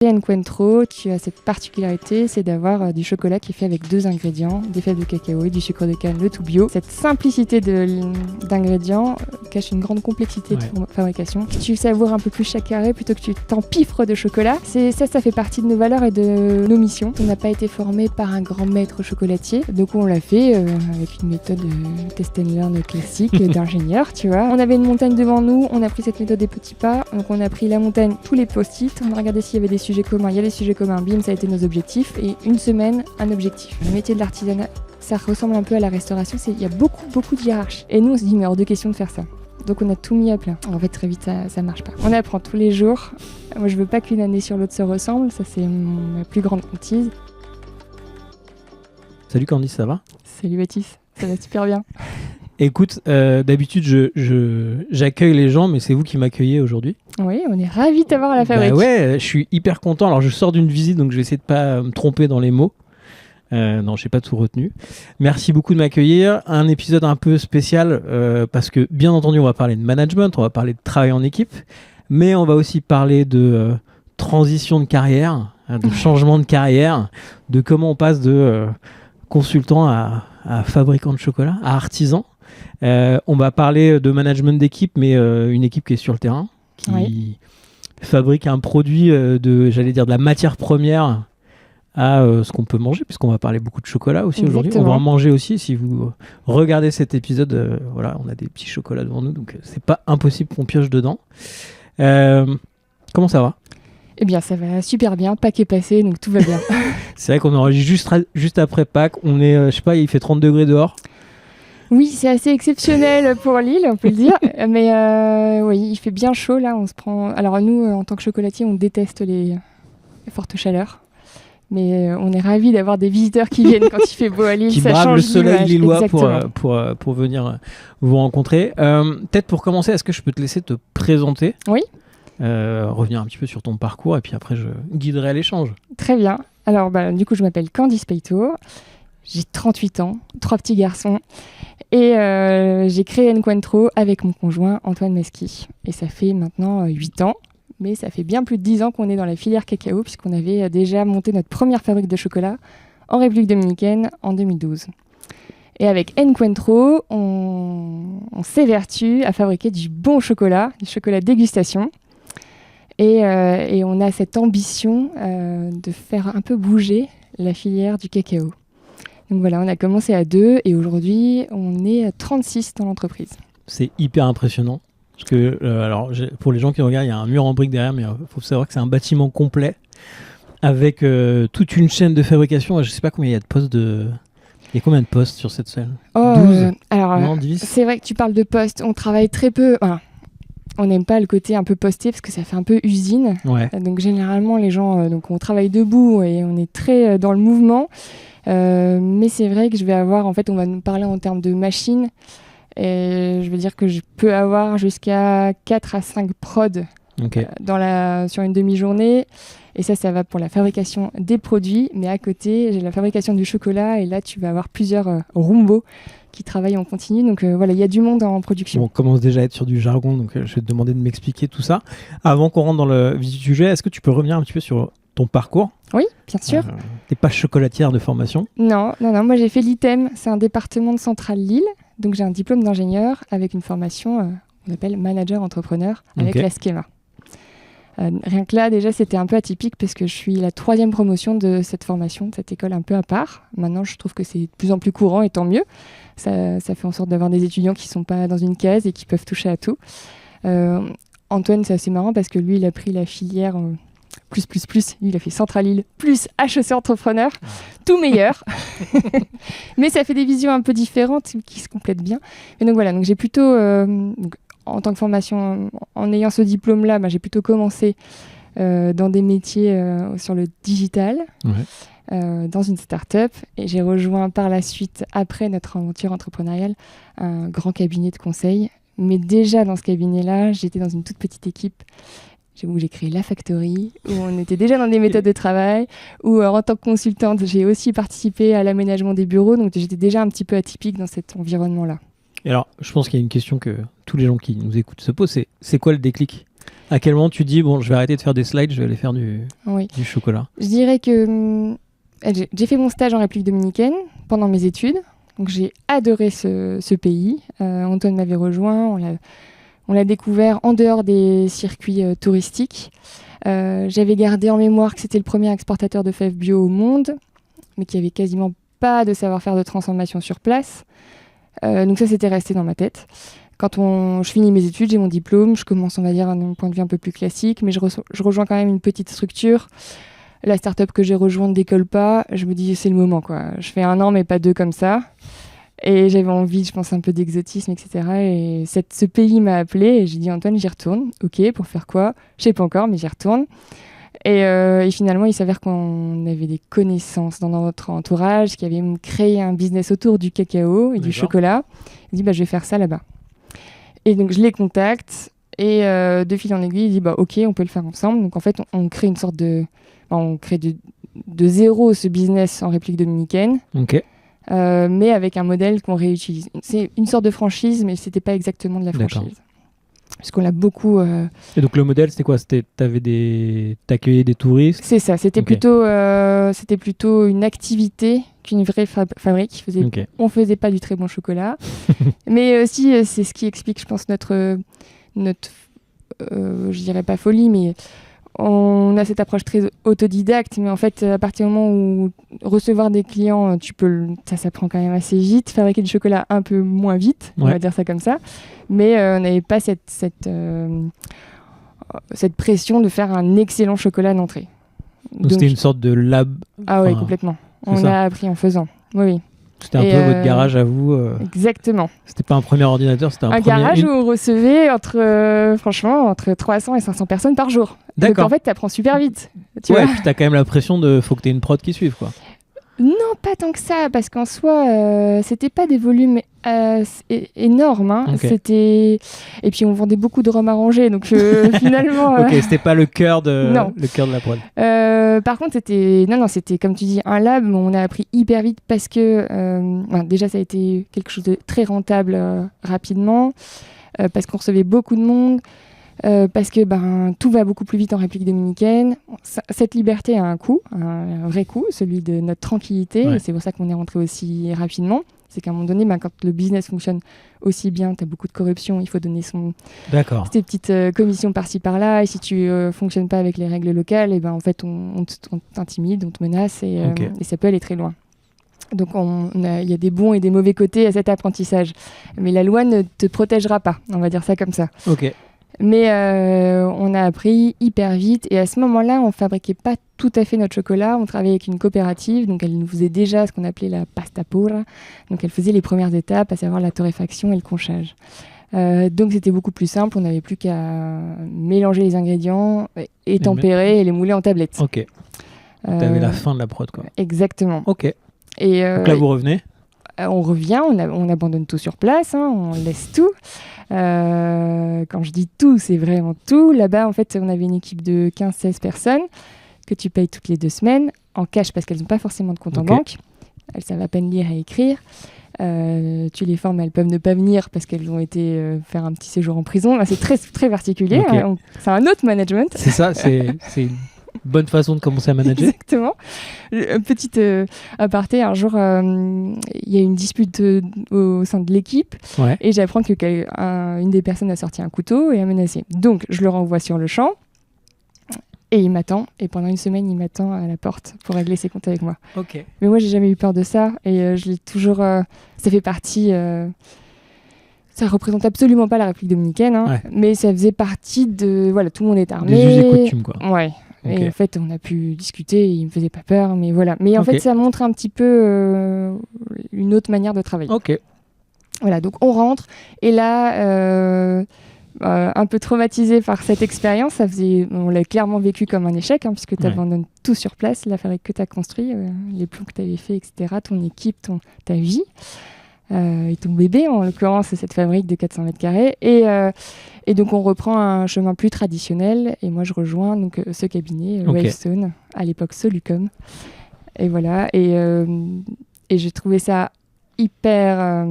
Encuentro, tu as cette particularité, c'est d'avoir du chocolat qui est fait avec 2 ingrédients, des fèves de cacao et du sucre de canne, le tout bio. Cette simplicité d'ingrédients cache une grande complexité de fabrication. Tu savoures un peu plus chaque carré plutôt que tu t'empiffres de chocolat. Ça fait partie de nos valeurs et de nos missions. On n'a pas été formé par un grand maître chocolatier, donc on l'a fait avec une méthode test and learn classique d'ingénieur, tu vois. On avait une montagne devant nous, on a pris cette méthode des petits pas, donc on a pris la montagne, tous les post-it, on a regardé s'il y avait des sujets communs, il y a des sujets communs, bim, ça a été nos objectifs, et une semaine, un objectif. Le métier de l'artisanat, ça ressemble un peu à la restauration, il y a beaucoup de hiérarches. Et nous, on se dit, mais hors de question de faire ça. Donc on a tout mis à plat. En fait, très vite, ça marche pas. On apprend tous les jours. Moi, je veux pas qu'une année sur l'autre se ressemble, ça c'est ma plus grande hantise. Salut Candice, ça va ? Salut Baptiste, ça va super bien. Écoute, d'habitude, j'accueille les gens, mais c'est vous qui m'accueillez aujourd'hui. Oui, on est ravis de t'avoir à la fabrique. Bah ouais, je suis hyper content. Alors, je sors d'une visite, donc je vais essayer de pas me tromper dans les mots. Non, j'ai pas tout retenu. Merci beaucoup de m'accueillir. Un épisode un peu spécial parce que, bien entendu, on va parler de management, on va parler de travail en équipe, mais on va aussi parler de transition de carrière, de changement de carrière, de comment on passe de consultant à fabricant de chocolat, à artisan. On va parler de management d'équipe, mais une équipe qui est sur le terrain, qui fabrique un produit de la matière première à ce qu'on peut manger, puisqu'on va parler beaucoup de chocolat aussi aujourd'hui. On va en manger aussi. Si vous regardez cet épisode, voilà, on a des petits chocolats devant nous, donc c'est pas impossible qu'on pioche dedans. Comment ça va ? Eh bien, ça va super bien. Pâques est passé, donc tout va bien. C'est vrai qu'on enregistre juste après Pâques. On est, je sais pas, il fait 30 degrés dehors. Oui, c'est assez exceptionnel pour Lille, on peut le dire. Mais oui, il fait bien chaud là. On se prend. Alors nous, en tant que chocolatier, on déteste les fortes chaleurs. Mais on est ravis d'avoir des visiteurs qui viennent quand il fait beau à Lille. Qui ça bravent change le soleil lillois pour venir vous rencontrer. Peut-être pour commencer, est-ce que je peux te laisser te présenter ? Oui. Revenir un petit peu sur ton parcours et puis après je guiderai l'échange. Très bien. Alors du coup je m'appelle Candice Peito, j'ai 38 ans, 3 petits garçons et j'ai créé Encuentro avec mon conjoint Antoine Mesqui. Et ça fait maintenant 8 ans, mais ça fait bien plus de 10 ans qu'on est dans la filière cacao puisqu'on avait déjà monté notre première fabrique de chocolat en République dominicaine en 2012. Et avec Encuentro, on s'évertue à fabriquer du bon chocolat, du chocolat dégustation. Et on a cette ambition de faire un peu bouger la filière du cacao. Donc voilà, on a commencé à 2 et aujourd'hui, on est à 36 dans l'entreprise. C'est hyper impressionnant. Parce que, alors, pour les gens qui regardent, il y a un mur en briques derrière, mais il faut savoir que c'est un bâtiment complet avec toute une chaîne de fabrication. Je ne sais pas combien il y a de postes Il y a combien de postes sur cette salle ? 12 alors, 10 ? C'est vrai que tu parles de postes. On travaille très peu. On n'aime pas le côté un peu posté parce que ça fait un peu usine. Ouais. Donc généralement, les gens, on travaille debout et on est très dans le mouvement. Mais c'est vrai que je vais avoir, en fait, on va nous parler en termes de machines. Et je veux dire que je peux avoir jusqu'à 4 à 5 prods sur une demi-journée. Et ça va pour la fabrication des produits. Mais à côté, j'ai la fabrication du chocolat. Et là, tu vas avoir plusieurs rombos qui travaillent en continu. Donc voilà, il y a du monde en production. On commence déjà à être sur du jargon, donc je vais te demander de m'expliquer tout ça. Avant qu'on rentre dans le vif du sujet, est-ce que tu peux revenir un petit peu sur ton parcours ? Oui, bien sûr. T'es pas chocolatière de formation ? Non. Moi, j'ai fait l'ITEM. C'est un département de Centrale Lille. Donc j'ai un diplôme d'ingénieur avec une formation qu'on appelle manager entrepreneur avec la Schema. Rien que là, déjà, c'était un peu atypique parce que je suis la 3e promotion de cette formation, de cette école un peu à part. Maintenant, je trouve que c'est de plus en plus courant et tant mieux. Ça fait en sorte d'avoir des étudiants qui ne sont pas dans une case et qui peuvent toucher à tout. Antoine, c'est assez marrant parce que lui, il a pris la filière plus. Lui, il a fait Centrale Lille plus HEC Entrepreneur. Tout meilleur. Mais ça fait des visions un peu différentes qui se complètent bien. Et donc voilà, donc j'ai plutôt... en tant que formation, en ayant ce diplôme-là, j'ai plutôt commencé dans des métiers sur le digital, dans une start-up. Et j'ai rejoint par la suite, après notre aventure entrepreneuriale, un grand cabinet de conseil. Mais déjà dans ce cabinet-là, j'étais dans une toute petite équipe où j'ai créé La Factory, où on était déjà dans des méthodes de travail, où en tant que consultante, j'ai aussi participé à l'aménagement des bureaux. Donc j'étais déjà un petit peu atypique dans cet environnement-là. Et alors, je pense qu'il y a une question que tous les gens qui nous écoutent se posent, c'est quoi le déclic ? À quel moment tu dis, bon, je vais arrêter de faire des slides, je vais aller faire du chocolat? Je dirais que j'ai fait mon stage en République dominicaine pendant mes études. Donc j'ai adoré ce pays. Antoine m'avait rejoint. On l'a découvert en dehors des circuits touristiques. J'avais gardé en mémoire que c'était le premier exportateur de fèves bio au monde, mais qu'il n'y avait quasiment pas de savoir-faire de transformation sur place. Donc ça, c'était resté dans ma tête. Quand je finis mes études, j'ai mon diplôme, je commence, on va dire, d'un point de vue un peu plus classique, mais je rejoins quand même une petite structure. La start-up que j'ai rejointe ne décolle pas. Je me dis, c'est le moment, quoi. Je fais 1 an, mais pas 2 comme ça. Et j'avais envie, je pense, un peu d'exotisme, etc. Et ce pays m'a appelé et j'ai dit, Antoine, j'y retourne. OK, pour faire quoi? Je sais pas encore, mais j'y retourne. Et finalement, il s'avère qu'on avait des connaissances dans notre entourage qui avaient créé un business autour du cacao et du chocolat. Il dit, je vais faire ça là-bas. Et donc, je les contacte et de fil en aiguille, il dit, OK, on peut le faire ensemble. Donc, en fait, on crée une sorte de... on crée de zéro ce business en République dominicaine. OK. Mais avec un modèle qu'on réutilise. C'est une sorte de franchise, mais c'était pas exactement de la franchise. D'accord. Parce qu'on l'a beaucoup... Et donc le modèle, c'était quoi? T'accueillais des touristes? C'est ça, c'était plutôt une activité qu'une vraie fabrique. On faisait pas du très bon chocolat. Mais aussi, c'est ce qui explique, je pense, notre je dirais pas folie, mais on a cette approche très autodidacte. Mais en fait, à partir du moment où recevoir des clients, ça s'apprend quand même assez vite. Fabriquer du chocolat un peu moins vite, on va dire ça comme ça. Mais on n'avait pas cette pression de faire un excellent chocolat d'entrée. Donc c'était une sorte de lab. Ah oui, complètement. On a appris en faisant. Oui. C'était un peu votre garage à vous. Exactement. C'était pas un premier ordinateur, c'était un garage où on recevait entre 300 et 500 personnes par jour. D'accord. Donc en fait, t'apprends super vite. Tu vois, et puis t'as quand même la pression faut que t'aies une prod qui suive, quoi. Non, pas tant que ça, parce qu'en soi, c'était pas des volumes énormes. Hein. Okay. Et puis on vendait beaucoup de rhum arrangé, donc finalement... Ok, c'était pas le cœur de la prod. Par contre, c'était comme tu dis, un lab, mais on a appris hyper vite parce que déjà ça a été quelque chose de très rentable rapidement, parce qu'on recevait beaucoup de monde. Parce que tout va beaucoup plus vite en République dominicaine. Cette liberté a un coût, un vrai coût, celui de notre tranquillité. Ouais. Et c'est pour ça qu'on est rentré aussi rapidement. C'est qu'à un moment donné, quand le business fonctionne aussi bien, tu as beaucoup de corruption, il faut donner tes petites commissions par-ci par-là. Et si tu fonctionnes pas avec les règles locales, et en fait, on t'intimide, on te menace et ça peut aller très loin. Donc il y a des bons et des mauvais côtés à cet apprentissage. Mais la loi ne te protégera pas, on va dire ça comme ça. Ok. Mais on a appris hyper vite et à ce moment-là, on ne fabriquait pas tout à fait notre chocolat. On travaillait avec une coopérative, donc elle nous faisait déjà ce qu'on appelait la pasta pura. Donc elle faisait les premières étapes, à savoir la torréfaction et le conchage. Donc c'était beaucoup plus simple, on n'avait plus qu'à mélanger les ingrédients et tempérer et les mouler en tablettes. Ok. T'avais la fin de la prod, quoi. Exactement. Ok. Donc là, vous revenez? On revient, on abandonne tout sur place, on laisse tout. Quand je dis tout, c'est vraiment tout. Là-bas, en fait, on avait une équipe de 15-16 personnes que tu payes toutes les 2 semaines en cash parce qu'elles n'ont pas forcément de compte en banque. Elles savent à peine lire et écrire. Tu les formes, elles peuvent ne pas venir parce qu'elles ont été faire un petit séjour en prison. C'est très, très particulier. C'est un autre management. C'est ça, c'est une bonne façon de commencer à manager. Exactement. Petite aparté, un jour, il y a une dispute au sein de l'équipe et j'apprends qu'une des personnes a sorti un couteau et a menacé. Donc, je le renvoie sur le champ et il m'attend. Et pendant 1 semaine, il m'attend à la porte pour régler ses comptes avec moi. Okay. Mais moi, j'ai jamais eu peur de ça et je l'ai toujours... ça fait partie... ça représente absolument pas la République dominicaine, mais ça faisait partie de... Voilà, tout le monde est armé. Des us et coutumes, quoi. Ouais. Okay. Et en fait, on a pu discuter, il me faisait pas peur, mais voilà. Mais en fait, ça montre un petit peu une autre manière de travailler. Ok. Voilà, donc on rentre, et là, un peu traumatisé par cette expérience, on l'a clairement vécu comme un échec, puisque tu abandonnes tout sur place, la fabrique que tu as construit, les plans que tu avais fait, etc., ton équipe, ta vie. Et ton bébé, en l'occurrence, c'est cette fabrique de 400 mètres carrés. Et donc, on reprend un chemin plus traditionnel. Et moi, je rejoins donc, ce cabinet, Wavestone, à l'époque Solucom. Et voilà. Et j'ai trouvé ça hyper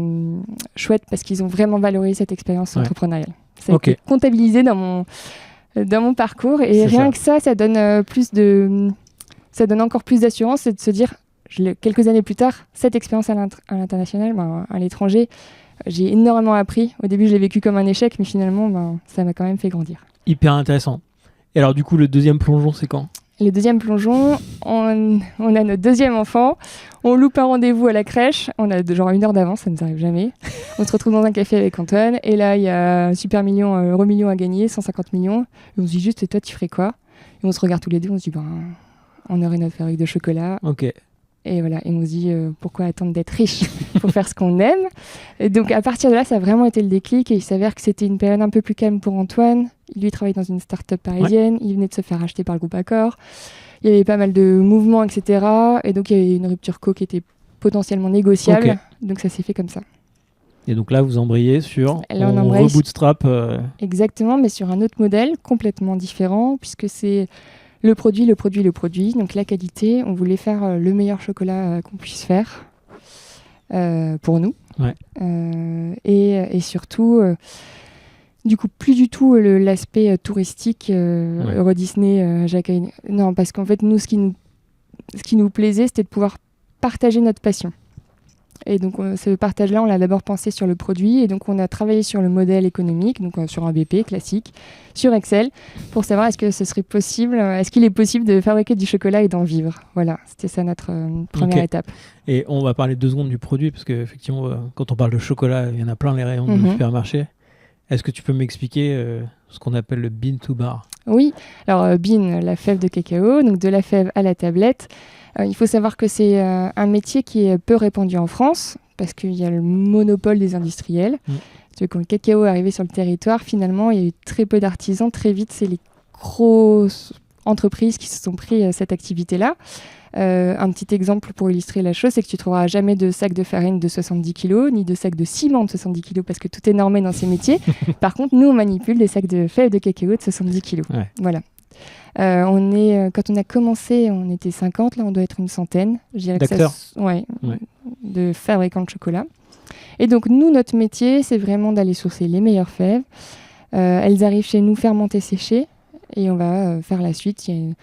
chouette parce qu'ils ont vraiment valorisé cette expérience entrepreneuriale. Ça a été comptabilisé dans dans mon parcours. Et rien que ça donne ça donne encore plus d'assurance, c'est de se dire, quelques années plus tard, cette expérience à l'international, à l'étranger, j'ai énormément appris. Au début, je l'ai vécu comme un échec, mais finalement, ça m'a quand même fait grandir. Hyper intéressant. Et alors, du coup, le deuxième plongeon, c'est quand ? Le deuxième plongeon, on a notre deuxième enfant, on loupe un rendez-vous à la crèche, on a genre 1 heure d'avance, ça ne nous arrive jamais. On se retrouve dans un café avec Antoine, et là, il y a un super euro million à gagner, 150 millions. Et on se dit juste, et toi, tu ferais quoi ? Et on se regarde tous les deux, on se dit, on aurait notre fabrique de chocolat. Ok. Et voilà, et on se dit, pourquoi attendre d'être riche pour faire ce qu'on aime ? Et donc, à partir de là, ça a vraiment été le déclic, et il s'avère que c'était une période un peu plus calme pour Antoine. Lui, il travaille dans une start-up parisienne, il venait de se faire acheter par le groupe Accor. Il y avait pas mal de mouvements, etc. Et donc, il y avait une rupture co qui était potentiellement négociable. Donc, ça s'est fait comme ça. Et donc là, vous embrayez sur on rebootstrap. Exactement, mais sur un autre modèle complètement différent, puisque c'est le produit. Donc, la qualité, on voulait faire le meilleur chocolat qu'on puisse faire pour nous. Ouais. Et surtout... du coup, plus du tout l'aspect touristique Euro Disney, Jacques. Non, parce qu'en fait, nous, ce qui nous plaisait, c'était de pouvoir partager notre passion. Et donc, ce partage-là, on l'a d'abord pensé sur le produit. Et donc, on a travaillé sur le modèle économique, donc sur un BP classique, sur Excel, pour savoir est-ce qu'il est possible de fabriquer du chocolat et d'en vivre. Voilà, c'était ça notre première étape. Et on va parler 2 secondes du produit, parce qu'effectivement, quand on parle de chocolat, il y en a plein les rayons du supermarché. Est-ce que tu peux m'expliquer ce qu'on appelle le bean to bar ? Oui, alors bean, la fève de cacao, donc de la fève à la tablette. Il faut savoir que c'est un métier qui est peu répandu en France, parce qu'il y a le monopole des industriels. Quand le cacao est arrivé sur le territoire, finalement, il y a eu très peu d'artisans. Très vite, c'est les grosses entreprises qui se sont pris cette activité-là. Un petit exemple pour illustrer la chose, c'est que tu ne trouveras jamais de sac de farine de 70 kg, ni de sac de ciment de 70 kg, parce que tout est normé dans ces métiers. Par contre, nous, on manipule des sacs de fèves de cacao de 70 kg. Ouais. Voilà. Quand on a commencé, on était 50, là, on doit être une centaine. Je dirais de fabricants de chocolat. Et donc, nous, notre métier, c'est vraiment d'aller sourcer les meilleures fèves. Elles arrivent chez nous fermentées, séchées, et on va faire la suite. Il y a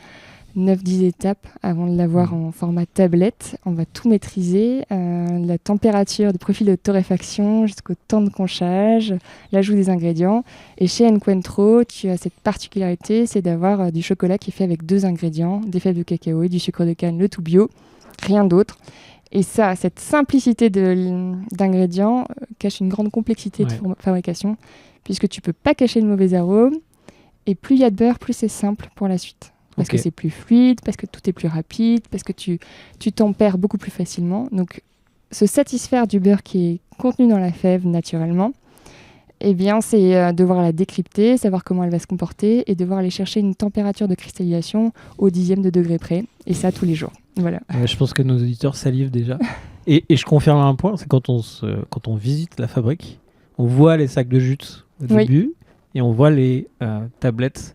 9-10 étapes avant de l'avoir en format tablette. On va tout maîtriser, la température, des profils de torréfaction jusqu'au temps de conchage, l'ajout des ingrédients. Et chez Encuentro, tu as cette particularité, c'est d'avoir du chocolat qui est fait avec 2 ingrédients, des fèves de cacao et du sucre de canne, le tout bio, rien d'autre. Et ça, cette simplicité d'ingrédients cache une grande complexité de fabrication, puisque tu ne peux pas cacher le mauvais arôme. Et plus il y a de beurre, plus c'est simple pour la suite. Parce que c'est plus fluide, parce que tout est plus rapide, parce que tu tempères beaucoup plus facilement. Donc, se satisfaire du beurre qui est contenu dans la fève naturellement, eh bien, c'est devoir la décrypter, savoir comment elle va se comporter et devoir aller chercher une température de cristallisation au 10e de degré près. Et ça, tous les jours. Voilà. Je pense que nos auditeurs salivent déjà. et je confirme un point, c'est quand on visite la fabrique, on voit les sacs de jute au début et on voit les tablettes.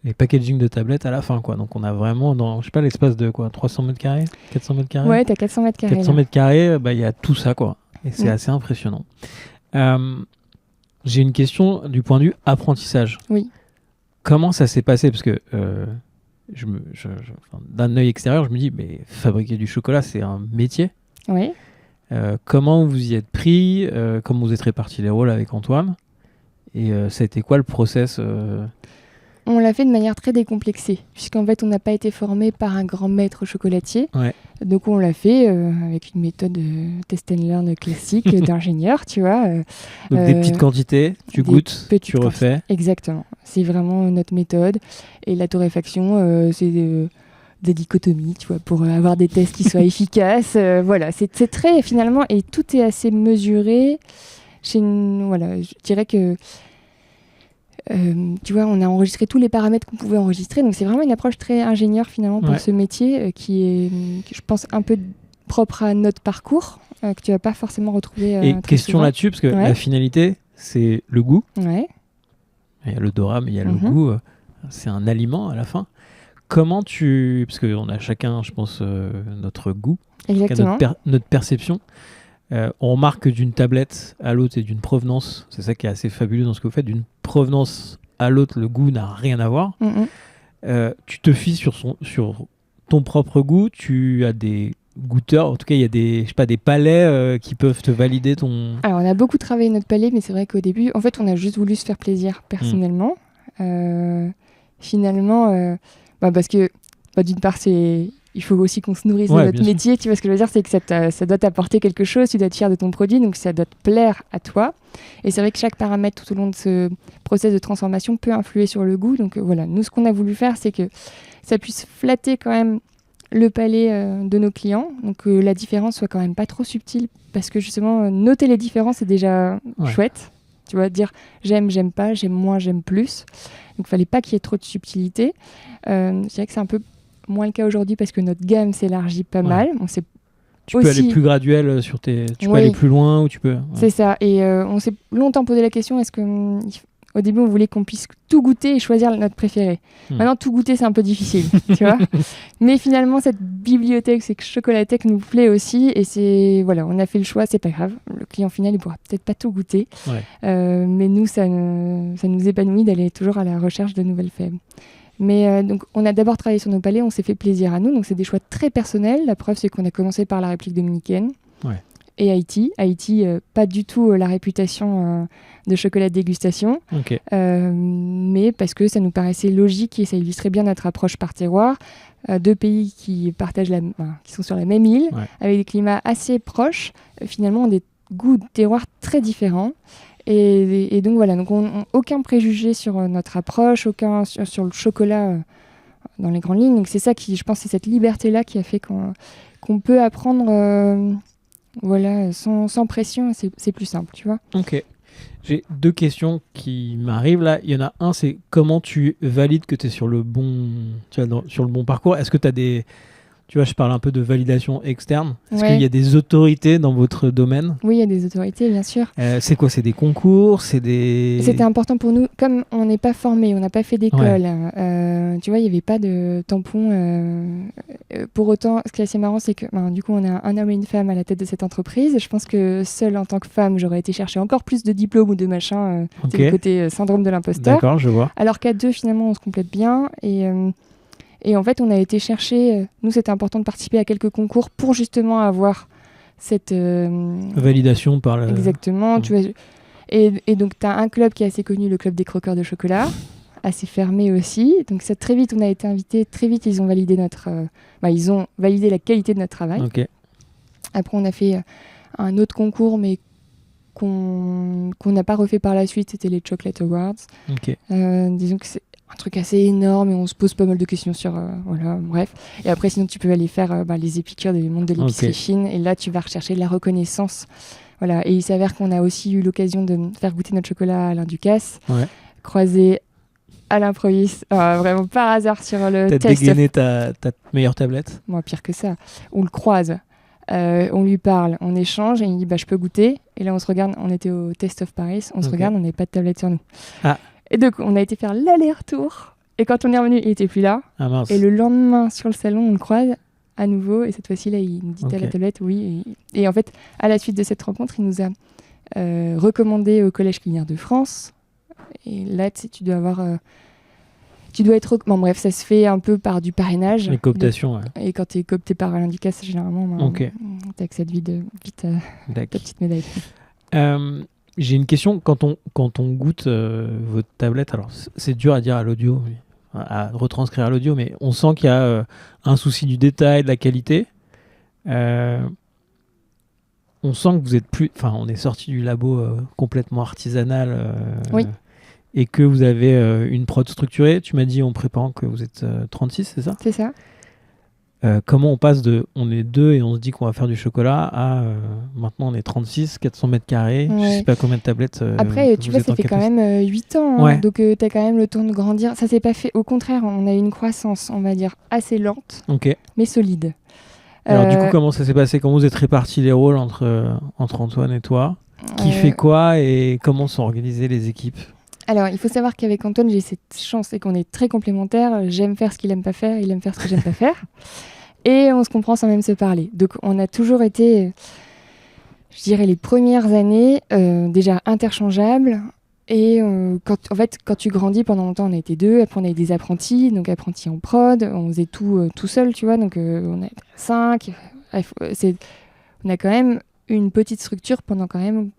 Les packaging de tablettes à la fin, quoi. Donc, on a vraiment, dans, je sais pas, l'espace de quoi, 300 mètres carrés, 400 mètres carrés. Ouais, t'as 400 mètres carrés. 400 mètres carrés, il y a tout ça, quoi. Et c'est assez impressionnant. J'ai une question du point de vue apprentissage. Oui. Comment ça s'est passé ? Parce que d'un œil extérieur, je me dis, mais fabriquer du chocolat, c'est un métier. Oui. Comment vous y êtes pris ? Comment vous êtes répartis les rôles avec Antoine ? Et ça a été quoi le process On l'a fait de manière très décomplexée, puisqu'en fait, on n'a pas été formé par un grand maître chocolatier. Ouais. Donc, on l'a fait avec une méthode test and learn classique d'ingénieur, tu vois. Donc, des petites quantités, tu goûtes, tu refais. Exactement. C'est vraiment notre méthode. Et la torréfaction, c'est des dichotomies, tu vois, pour avoir des tests qui soient efficaces. Voilà, c'est très, finalement, et tout est assez mesuré. Voilà, je dirais que tu vois, on a enregistré tous les paramètres qu'on pouvait enregistrer, donc c'est vraiment une approche très ingénieure finalement pour ce métier qui est, je pense, un peu propre à notre parcours, que tu vas pas forcément retrouver. Et question là-dessus, parce que la finalité, c'est le goût. Ouais. Il y a l'odorat, mais il y a le goût. C'est un aliment à la fin. Comment parce qu'on a chacun, je pense, notre goût, notre perception. On remarque que d'une tablette à l'autre et d'une provenance, c'est ça qui est assez fabuleux dans ce que vous faites, d'une provenance à l'autre, le goût n'a rien à voir. Tu te fies sur ton propre goût, tu as des goûteurs, en tout cas il y a des palais qui peuvent te valider ton... Alors on a beaucoup travaillé notre palais, mais c'est vrai qu'au début, en fait on a juste voulu se faire plaisir personnellement. Finalement, parce que d'une part il faut aussi qu'on se nourrisse de notre métier, tu vois ce que je veux dire, c'est que ça doit t'apporter quelque chose, tu dois être fier de ton produit, donc ça doit te plaire à toi. Et c'est vrai que chaque paramètre tout au long de ce process de transformation peut influer sur le goût. Donc voilà, nous ce qu'on a voulu faire, c'est que ça puisse flatter quand même le palais de nos clients, donc que la différence soit quand même pas trop subtile, parce que justement noter les différences c'est déjà chouette, tu vois, dire j'aime pas, j'aime moins, j'aime plus, donc il fallait pas qu'il y ait trop de subtilité. Je dirais que c'est un peu moins le cas aujourd'hui parce que notre gamme s'élargit pas mal. Tu peux aller plus graduel sur tu peux aller plus loin ou tu peux... C'est ça, et on s'est longtemps posé la question, est-ce que... Au début, on voulait qu'on puisse tout goûter et choisir notre préféré. Maintenant, tout goûter, c'est un peu difficile, tu vois. Mais finalement, cette bibliothèque, cette chocolathèque nous plaît aussi. Et voilà, on a fait le choix, c'est pas grave. Le client final, il pourra peut-être pas tout goûter. Mais nous, ça nous épanouit d'aller toujours à la recherche de nouvelles fèves. Mais donc, on a d'abord travaillé sur nos palais, on s'est fait plaisir à nous. Donc, c'est des choix très personnels. La preuve, c'est qu'on a commencé par la réplique dominicaine. Et Haïti, pas du tout la réputation de chocolat de dégustation, mais parce que ça nous paraissait logique et ça illustrait bien notre approche par terroir. Deux pays qui sont sur la même île, avec des climats assez proches, finalement ont des goûts de terroir très différents. Et donc voilà, aucun préjugé sur notre approche, aucun sur le chocolat dans les grandes lignes. Donc c'est ça qui, je pense, c'est cette liberté-là qui a fait qu'on peut apprendre... sans pression, c'est plus simple, tu vois. Ok. J'ai deux questions qui m'arrivent là. Il y en a un, c'est comment tu valides que tu es sur le bon parcours. Est-ce que tu as des... Tu vois, je parle un peu de validation externe. Est-ce qu'il y a des autorités dans votre domaine ? Oui, il y a des autorités, bien sûr. C'est quoi ? C'est des concours ? C'était important pour nous. Comme on n'est pas formé, on n'a pas fait d'école, tu vois, il n'y avait pas de tampon. Pour autant, ce qui est assez marrant, c'est que du coup, on a un homme et une femme à la tête de cette entreprise. Je pense que seule en tant que femme, j'aurais été chercher encore plus de diplômes ou de machin. C'est le côté syndrome de l'imposteur. D'accord, je vois. Alors qu'à deux, finalement, on se complète bien. Et en fait, on a été chercher... nous, c'était important de participer à quelques concours pour justement avoir cette... validation par le... Exactement. Tu vois, et donc, tu as un club qui est assez connu, le club des croqueurs de chocolat, assez fermé aussi. Donc, ça, très vite, on a été invités. Très vite, ils ont validé ils ont validé la qualité de notre travail. Après, on a fait un autre concours, mais qu'on n'a pas refait par la suite. C'était les Chocolate Awards. Disons que c'est un truc assez énorme et on se pose pas mal de questions sur bref. Et après sinon tu peux aller faire les épicures du monde de l'épicerie fine et là tu vas rechercher de la reconnaissance. Voilà, et il s'avère qu'on a aussi eu l'occasion de faire goûter notre chocolat à Alain Ducasse, croisé à l'improviste, vraiment par hasard sur le test. T'as dégainé ta meilleure tablette ? Moi, pire que ça. On le croise, on lui parle, on échange et il dit je peux goûter. Et là on se regarde, on était au Taste of Paris, on se regarde, on n'avait pas de tablette sur nous. Et donc, on a été faire l'aller-retour. Et quand on est revenu, il n'était plus là. Ah mince. Et le lendemain, sur le salon, on le croise à nouveau. Et cette fois-ci, là, il nous dit t'as la tablette, oui. Et en fait, à la suite de cette rencontre, il nous a recommandé au Collège culinaire de France. Et là, tu dois avoir... tu dois être... bref, ça se fait un peu par du parrainage. Les cooptations, Et quand tu es coopté par Alain Ducasse, généralement, tu accèdes vite ta petite médaille. J'ai une question, quand on goûte votre tablette, alors c'est dur à dire à l'audio, à retranscrire à l'audio, mais on sent qu'il y a un souci du détail, de la qualité. On sent que vous êtes plus... Enfin, on est sorti du labo complètement artisanal et que vous avez une prod structurée. Tu m'as dit en préparant que vous êtes 36, c'est ça ? C'est ça. Comment on passe de on est deux et on se dit qu'on va faire du chocolat à maintenant on est 36, 400 mètres carrés, je sais pas combien de tablettes. Après, tu vois, ça fait quand même 8 ans, donc tu as quand même le temps de grandir. Ça s'est pas fait, au contraire, on a eu une croissance, on va dire, assez lente, mais solide. Alors du coup, comment ça s'est passé ? Comment vous êtes répartis les rôles entre Antoine et toi ? Qui fait quoi et comment sont organisées les équipes ? Alors, il faut savoir qu'avec Antoine, j'ai cette chance, c'est qu'on est très complémentaires. J'aime faire ce qu'il aime pas faire, il aime faire ce que j'aime pas faire. Et on se comprend sans même se parler. Donc, on a toujours été, je dirais, les premières années déjà interchangeables. Et quand tu grandis, pendant longtemps, on a été 2, après on a eu des apprentis, donc apprentis en prod, on faisait tout seul, tu vois, donc on a 5. On a quand même une petite structure pendant quand même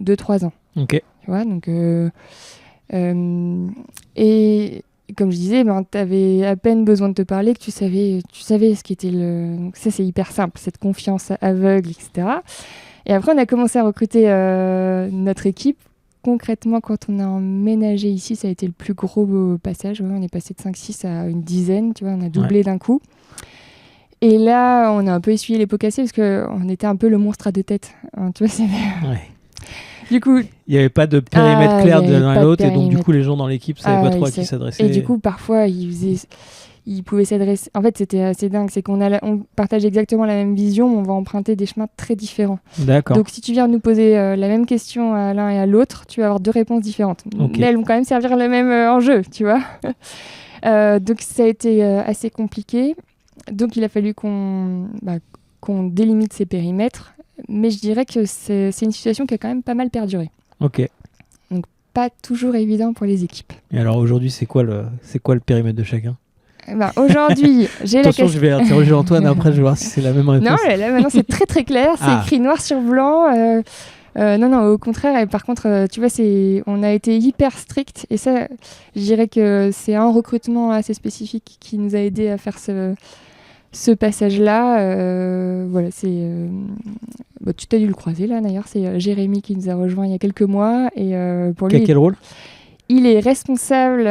2-3 ans. Ok. Tu vois, donc... et comme je disais, tu avais à peine besoin de te parler que tu savais ce qui était le... Donc ça, c'est hyper simple, cette confiance aveugle, etc. Et après, on a commencé à recruter notre équipe. Concrètement, quand on a emménagé ici, ça a été le plus gros passage. Ouais, on est passé de 5-6 à une dizaine, tu vois, on a doublé d'un coup. Et là, on a un peu essuyé les pots cassés parce qu'on était un peu le monstre à 2 têtes. Hein, tu vois, c'est... Ouais. Du coup, il n'y avait pas de périmètre clair de l'un à l'autre, et donc du coup, les gens dans l'équipe ne savaient pas trop à qui s'adresser. Et du coup, parfois, ils pouvaient s'adresser... En fait, c'était assez dingue, c'est qu'on partage exactement la même vision, mais on va emprunter des chemins très différents. D'accord. Donc, si tu viens nous poser la même question à l'un et à l'autre, tu vas avoir 2 réponses différentes. Okay. Mais elles vont quand même servir le même enjeu, tu vois. Donc, ça a été assez compliqué. Donc, il a fallu qu'on délimite ces périmètres. Mais je dirais que c'est une situation qui a quand même pas mal perduré. Ok. Donc, pas toujours évident pour les équipes. Et alors, aujourd'hui, c'est quoi le périmètre de chacun ? Aujourd'hui, j'ai la question. Je vais interroger Antoine après, je vais voir si c'est la même réponse. Non, là maintenant c'est très très clair, c'est écrit noir sur blanc. Non, au contraire. Et par contre, tu vois, on a été hyper strict. Et ça, je dirais que c'est un recrutement assez spécifique qui nous a aidé à faire ce passage-là. Voilà, tu t'as dû le croiser là d'ailleurs. C'est Jérémy qui nous a rejoint il y a quelques mois. Et pour lui, quel rôle ? Il est responsable,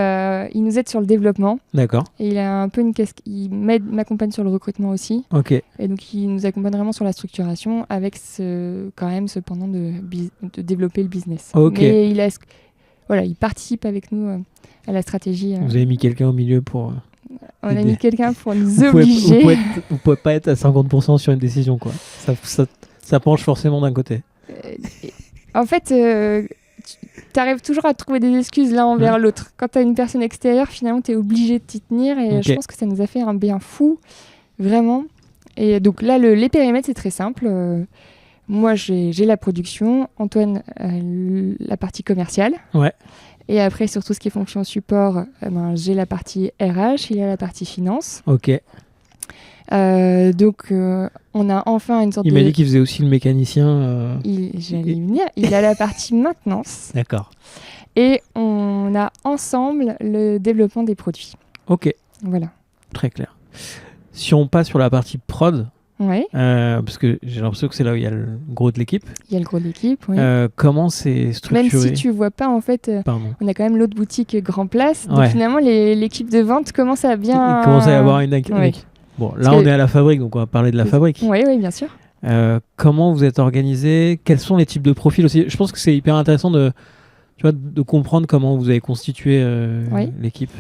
il nous aide sur le développement. D'accord. Et il a un peu il m'accompagne sur le recrutement aussi. Ok. Et donc il nous accompagne vraiment sur la structuration avec quand même ce pendant de développer le business. Ok. Mais il participe avec nous à la stratégie. Vous avez mis quelqu'un au milieu pour... On a mis quelqu'un pour nous obliger. Vous pouvez pas être à 50% sur une décision, quoi. Ça penche forcément d'un côté. En fait... tu arrives toujours à trouver des excuses l'un envers l'autre. Quand tu as une personne extérieure, finalement, tu es obligé de t'y tenir. Et je pense que ça nous a fait un bien fou, vraiment. Et donc là, les périmètres, c'est très simple. Moi, j'ai la production. Antoine, la partie commerciale. Ouais. Et après, surtout ce qui est fonction support, j'ai la partie RH, il y a la partie finance. Ok. Donc, on a enfin une sorte Il m'a dit qu'il faisait aussi le mécanicien. J'allais y venir. Il a la partie maintenance. D'accord. Et on a ensemble le développement des produits. Ok. Voilà. Très clair. Si on passe sur la partie prod, ouais. Parce que j'ai l'impression que c'est là où il y a le gros de l'équipe. Il y a le gros de l'équipe, oui. Comment c'est structuré ? Même si tu vois pas, en fait, on a quand même l'autre boutique Grand Place. Donc finalement, l'équipe de vente commence à bien... Il commence à y avoir une... Bon, là, on est à la fabrique, donc on va parler de la fabrique. Oui, bien sûr. Comment vous êtes organisé ? Quels sont les types de profils aussi ? Je pense que c'est hyper intéressant de comprendre comment vous avez constitué l'équipe.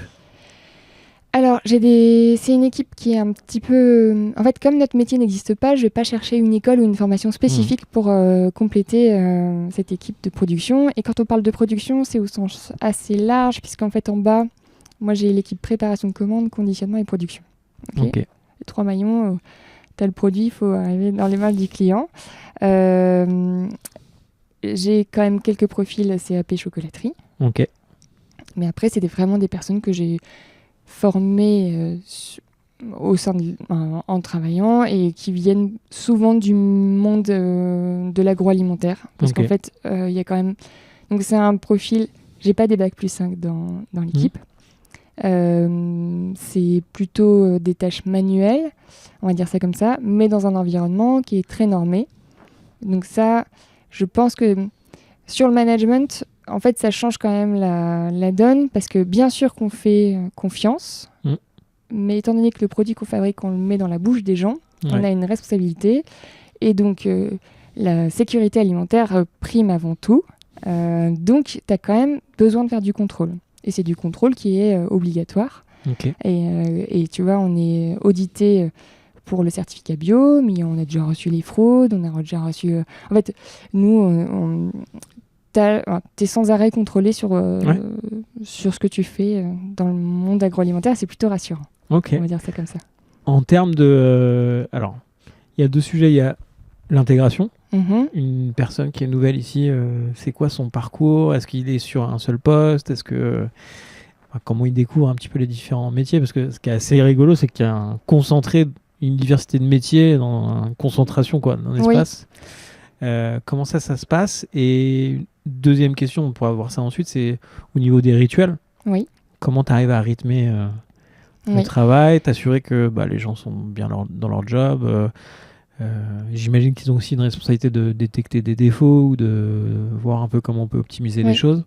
Alors, c'est une équipe qui est un petit peu... En fait, comme notre métier n'existe pas, je ne vais pas chercher une école ou une formation spécifique pour compléter cette équipe de production. Et quand on parle de production, c'est au sens assez large, puisqu'en fait, en bas, moi, j'ai l'équipe préparation de commande, conditionnement et production. Ok. Les 3 maillons, tu as le produit, il faut arriver dans les mains du client. J'ai quand même quelques profils CAP chocolaterie. Ok. Mais après, c'est vraiment des personnes que j'ai formées au sein en travaillant et qui viennent souvent du monde de l'agroalimentaire. Parce qu'en fait, il y a quand même... Donc c'est un profil... J'ai pas des bac plus 5 dans l'équipe. C'est plutôt des tâches manuelles, on va dire ça comme ça, mais dans un environnement qui est très normé. Donc ça, je pense que sur le management, en fait, ça change quand même la donne, parce que bien sûr qu'on fait confiance, mais étant donné que le produit qu'on fabrique, on le met dans la bouche des gens, on a une responsabilité, et donc la sécurité alimentaire prime avant tout. Donc, tu as quand même besoin de faire du contrôle. Et c'est du contrôle qui est obligatoire. Okay. Et tu vois, on est audité pour le certificat bio, mais on a déjà reçu les fraudes, on a déjà reçu... En fait, nous, t'es sans arrêt contrôlé sur ce que tu fais dans le monde agroalimentaire. C'est plutôt rassurant. Okay. On va dire ça comme ça. En termes de... alors, il y a 2 sujets. Il y a l'intégration. Une personne qui est nouvelle ici, c'est quoi son parcours? Est-ce qu'il est sur un seul poste? Comment il découvre un petit peu les différents métiers? Parce que ce qui est assez rigolo, c'est qu'il y a une diversité de métiers dans une concentration, quoi, dans l'espace. Comment ça se passe? Et deuxième question, on pourra voir ça ensuite, c'est au niveau des rituels. Oui. Comment tu arrives à rythmer le travail, t'assurer que les gens sont bien dans leur job. J'imagine qu'ils ont aussi une responsabilité de détecter des défauts ou de voir un peu comment on peut optimiser les choses.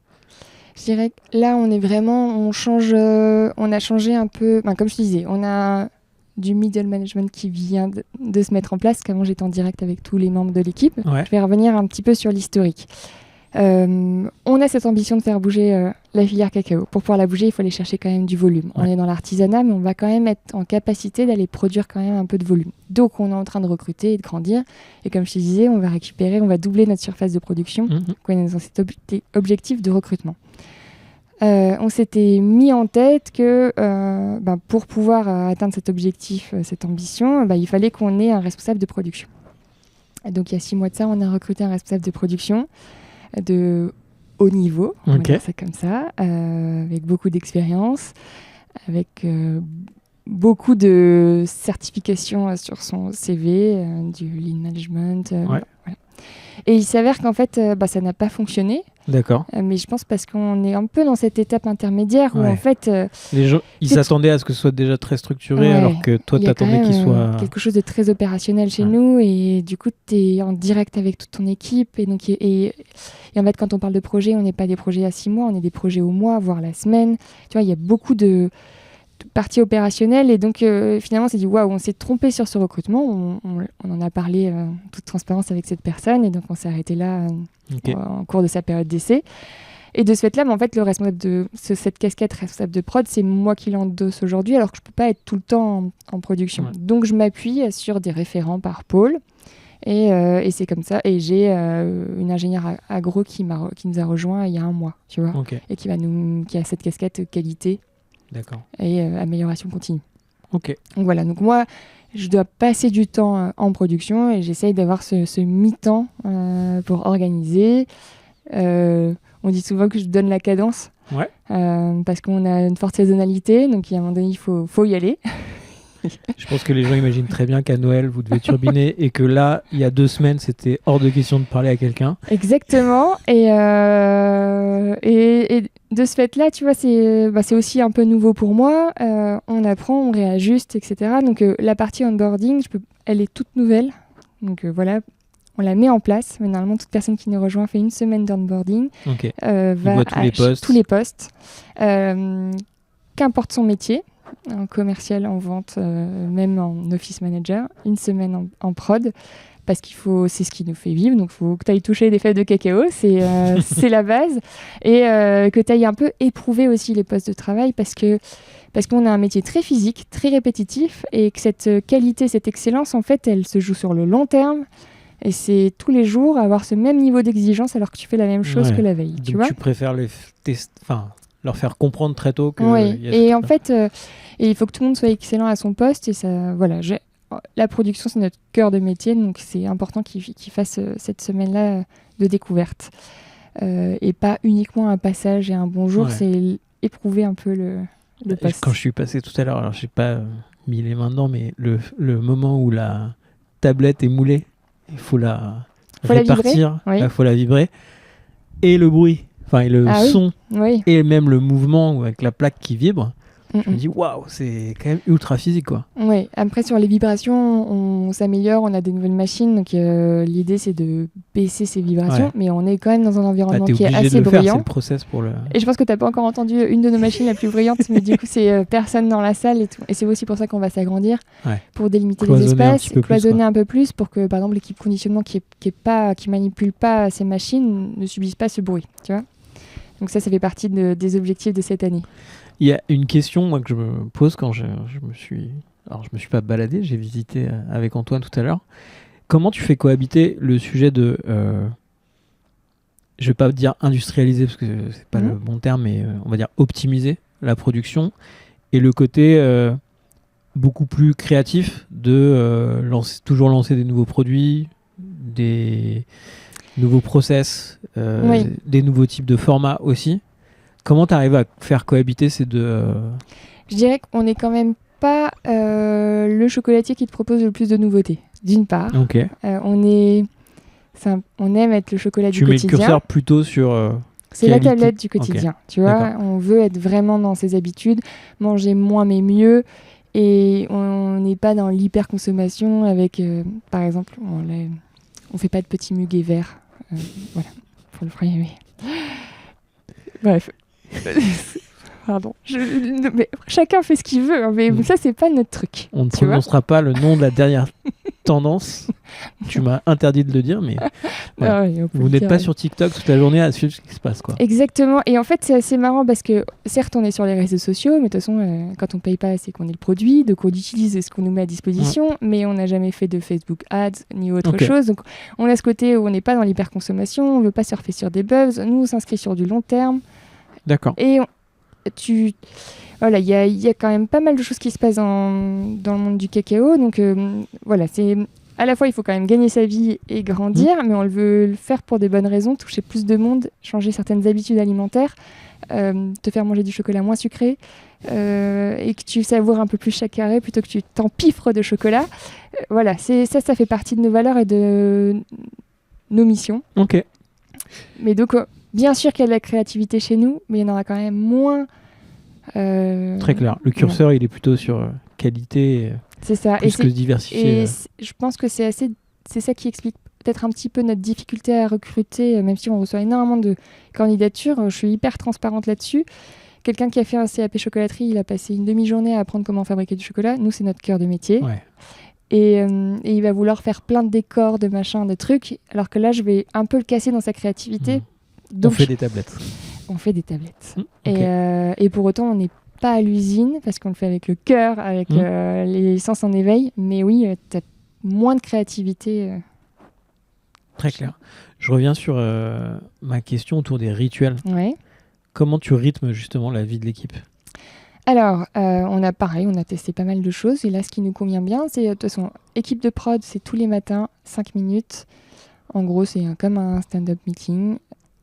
Je dirais que là, on a changé un peu, comme je te disais, on a du middle management qui vient de se mettre en place, qu'avant j'étais en direct avec tous les membres de l'équipe. Je vais revenir un petit peu sur l'historique. On a cette ambition de faire bouger la filière cacao. Pour pouvoir la bouger, il faut aller chercher quand même du volume. On est dans l'artisanat, mais on va quand même être en capacité d'aller produire quand même un peu de volume. Donc on est en train de recruter et de grandir. Et comme je te disais, on va doubler notre surface de production. On est dans cet objectif de recrutement. On s'était mis en tête que pour pouvoir atteindre cet objectif, cette ambition, il fallait qu'on ait un responsable de production. Et donc il y a 6 mois de ça, on a recruté un responsable de production de haut niveau, on va dire ça comme ça, avec beaucoup d'expérience, avec beaucoup de certifications sur son CV, du lean management. Voilà. Et il s'avère qu'en fait, ça n'a pas fonctionné. D'accord. Mais je pense parce qu'on est un peu dans cette étape intermédiaire où en fait... les gens, ils s'attendaient à ce que ce soit déjà très structuré alors que toi, t'attendais qu'il soit... quelque chose de très opérationnel chez nous et du coup, tu es en direct avec toute ton équipe. Et en fait, quand on parle de projet, on n'est pas des projets à 6 mois, on est des projets au mois, voire la semaine. Tu vois, il y a beaucoup de partie opérationnelle et donc finalement on s'est dit waouh, on s'est trompé sur ce recrutement, on en a parlé en toute transparence avec cette personne et donc on s'est arrêté là en cours de sa période d'essai et de ce fait là en fait le responsable de cette casquette responsable de prod, c'est moi qui l'endosse aujourd'hui alors que je peux pas être tout le temps en production, donc je m'appuie sur des référents par pôle et c'est comme ça et j'ai une ingénieure agro qui nous a rejoint il y a 1 mois, tu vois, et qui a cette casquette qualité. D'accord. Et amélioration continue. Ok. Donc voilà, donc moi, je dois passer du temps en production et j'essaye d'avoir ce mi-temps pour organiser. On dit souvent que je donne la cadence parce qu'on a une forte saisonnalité, donc à un moment donné, il faut y aller. Je pense que les gens imaginent très bien qu'à Noël, vous devez turbiner et que là, il y a 2 semaines, c'était hors de question de parler à quelqu'un. Exactement. Et de ce fait-là, tu vois, c'est aussi un peu nouveau pour moi. On apprend, on réajuste, etc. Donc la partie onboarding, elle est toute nouvelle. Donc voilà, on la met en place. Mais normalement, toute personne qui nous rejoint fait 1 semaine d'onboarding. Va à tous les postes. Qu'importe son métier. En commercial, en vente, même en office manager, 1 semaine en prod, parce c'est ce qui nous fait vivre, donc il faut que tu ailles toucher des fèves de cacao, c'est la base, et que tu ailles un peu éprouver aussi les postes de travail, parce qu'on a un métier très physique, très répétitif, et que cette qualité, cette excellence, en fait, elle se joue sur le long terme, et c'est tous les jours avoir ce même niveau d'exigence alors que tu fais la même chose que la veille. Donc tu vois, tu préfères leur faire comprendre très tôt que... et en fait, il faut que tout le monde soit excellent à son poste. Et ça, voilà, la production, c'est notre cœur de métier. Donc, c'est important qu'il fasse cette semaine-là de découverte. Et pas uniquement un passage et un bonjour, c'est éprouver un peu le poste. Quand je suis passé tout à l'heure, alors je n'ai pas mis les mains dedans, mais le moment où la tablette est moulée, il faut la répartir, il faut la vibrer. Et le bruit. Et le son, et même le mouvement avec la plaque qui vibre, je me dis waouh, c'est quand même ultra physique, quoi. Oui, après sur les vibrations, on s'améliore, on a des nouvelles machines, donc l'idée c'est de baisser ces vibrations, mais on est quand même dans un environnement qui est assez bruyant. C'est le process pour le... Et je pense que tu n'as pas encore entendu une de nos machines la plus bruyante, mais du coup c'est personne dans la salle et tout. Et c'est aussi pour ça qu'on va s'agrandir, pour délimiter les espaces, cloisonner un peu plus pour que par exemple l'équipe conditionnement qui manipule pas ces machines ne subisse pas ce bruit, tu vois. Donc ça fait partie des objectifs de cette année. Il y a une question que je me pose quand je me suis pas baladé, j'ai visité avec Antoine tout à l'heure. Comment tu fais cohabiter le sujet de, je vais pas dire industrialiser parce que c'est pas le bon terme, mais on va dire optimiser la production et le côté beaucoup plus créatif de toujours lancer des nouveaux produits, des nouveaux process, Oui. des nouveaux types de formats aussi. Comment tu arrives à faire cohabiter ces deux Je dirais qu'on n'est quand même pas le chocolatier qui te propose le plus de nouveautés, d'une part. Ok. On aime être le chocolat du Tu mets le quotidien. curseur plutôt sur... C'est la qualité. tablette du quotidien, tu vois. D'accord. On veut être vraiment dans ses habitudes, manger moins mais mieux. Et on n'est pas dans l'hyperconsommation avec, par exemple, on fait pas de petits muguets verts. Voilà, pour le premier. Bref. Pardon. Mais chacun fait ce qu'il veut, hein, mais ça, c'est pas notre truc. On ne tu vois. prononcera pas le nom de la dernière tendance. Tu m'as interdit de le dire, mais voilà. Ah ouais, on peut Vous le n'êtes dire, pas ouais. sur TikTok toute la journée à suivre ce qui se passe, quoi. Exactement. Et en fait, c'est assez marrant parce que, certes, on est sur les réseaux sociaux, mais de toute façon, quand on paye pas, c'est qu'on est le produit, donc on utilise ce qu'on nous met à disposition, mais on n'a jamais fait de Facebook Ads ni autre Ok. chose. Donc, on a ce côté où on n'est pas dans l'hyperconsommation, on veut pas surfer sur des buzz. Nous, on s'inscrit sur du long terme. D'accord. Et voilà, il y a quand même pas mal de choses qui se passent dans le monde du cacao. Donc, voilà, c'est... À la fois, il faut quand même gagner sa vie et grandir, mais on veut le faire pour des bonnes raisons, toucher plus de monde, changer certaines habitudes alimentaires, te faire manger du chocolat moins sucré, et que tu savoures un peu plus chaque carré plutôt que tu t'empiffres de chocolat. Voilà, ça fait partie de nos valeurs et de nos missions. Ok. Mais donc, bien sûr qu'il y a de la créativité chez nous, mais il y en aura quand même moins. Très clair. Le curseur, il est plutôt sur qualité, C'est ça. plus que diversifié. Je pense que c'est ça qui explique peut-être un petit peu notre difficulté à recruter, même si on reçoit énormément de candidatures. Je suis hyper transparente là-dessus. Quelqu'un qui a fait un CAP chocolaterie, il a passé une demi-journée à apprendre comment fabriquer du chocolat. Nous, c'est notre cœur de métier. Ouais. Et il va vouloir faire plein de décors, de machins, de trucs, alors que là, je vais un peu le casser dans sa créativité. Donc, On fait des tablettes. On fait des tablettes. Ok. Et pour autant, on n'est pas à l'usine, parce qu'on le fait avec le cœur, avec les sens en éveil. Mais oui, tu as moins de créativité. Très clair. Je reviens sur ma question autour des rituels. Ouais. Comment tu rythmes justement la vie de l'équipe ? Alors, on a testé pas mal de choses. Et là, ce qui nous convient bien, c'est de toute façon, équipe de prod, c'est tous les matins, 5 minutes. En gros, c'est comme un stand-up meeting.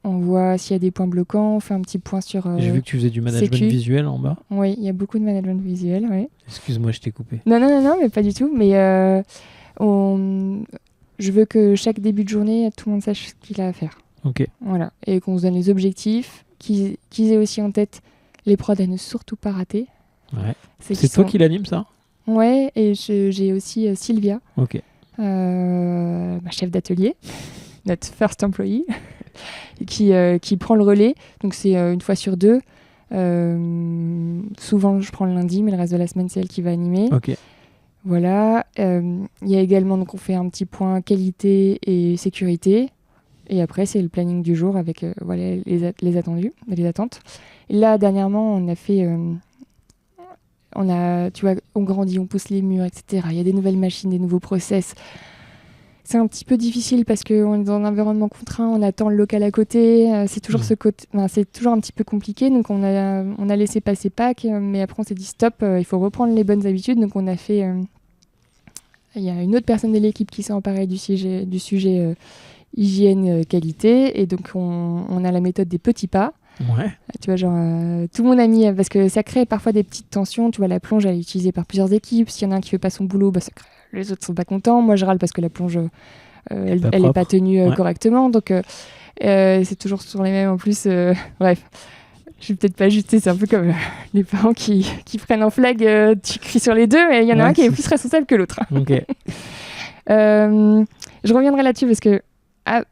On voit s'il y a des points bloquants, on fait un petit point sur... J'ai vu que tu faisais du management sécu. visuel en bas. Oui, il y a beaucoup de management visuel, oui. Excuse-moi, je t'ai coupé. Non, mais pas du tout. Mais je veux que chaque début de journée, tout le monde sache ce qu'il a à faire. Ok. Voilà. Et qu'on se donne les objectifs, qu'ils aient aussi en tête les prods à ne surtout pas rater. Ouais. C'est C'est toi qui l'anime, ça ? Ouais, et j'ai aussi Sylvia, Ok. ma chef d'atelier, notre first employee, qui prend le relais. Donc c'est une fois sur deux. Souvent, je prends le lundi, mais le reste de la semaine, c'est elle qui va animer. Ok. Voilà. Il y a également, donc on fait un petit point qualité et sécurité. Et après, c'est le planning du jour avec voilà, les attendus, les attentes. Et là, dernièrement, on a fait... tu vois, on grandit, on pousse les murs, etc. Il y a des nouvelles machines, des nouveaux process. C'est un petit peu difficile parce qu'on est dans un environnement contraint, on attend le local à côté. C'est toujours c'est toujours un petit peu compliqué. Donc, on a laissé passer Pâques, mais après, on s'est dit stop, il faut reprendre les bonnes habitudes. Donc, on a fait... Il y a une autre personne de l'équipe qui s'est emparée du sujet hygiène, qualité. Et donc, on a la méthode des petits pas. Ouais. Tu vois, genre, tout le monde a mis... Parce que ça crée parfois des petites tensions. Tu vois, la plonge, elle est utilisée par plusieurs équipes. S'il y en a un qui fait pas son boulot, ça crée... les autres sont pas contents. Moi, je râle parce que la plonge, elle est pas tenue correctement. Donc, c'est toujours sur les mêmes en plus. Bref, je vais peut-être pas ajuster. C'est un peu comme les parents qui prennent en flag. Tu cries sur les deux, mais il y en a un qui est plus responsable que l'autre. Ok. Je reviendrai là-dessus parce que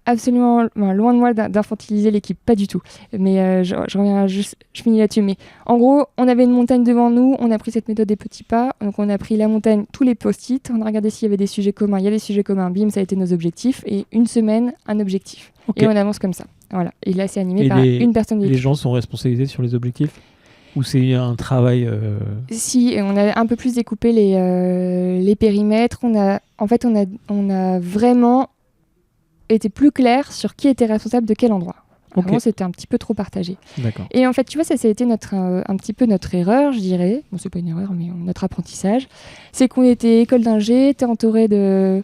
absolument loin de moi d'infantiliser l'équipe, pas du tout. Mais je reviens je finis là-dessus. Mais en gros, on avait une montagne devant nous, on a pris cette méthode des petits pas. Donc on a pris la montagne, tous les post-it, on a regardé s'il y avait des sujets communs. Il y a des sujets communs, bim, ça a été nos objectifs. Et une semaine, un objectif. Okay. Et on avance comme ça. Voilà. Et là, c'est animé par une personne de l'équipe. Les gens sont responsabilisés sur les objectifs ? Ou c'est un travail Si, on a un peu plus découpé les périmètres. On a vraiment était plus clair sur qui était responsable de quel endroit. Avant, c'était un petit peu trop partagé. D'accord. Et en fait, tu vois, ça a été un petit peu notre erreur, je dirais. Bon, c'est pas une erreur, mais notre apprentissage. C'est qu'on était école d'ingé, t'es entouré de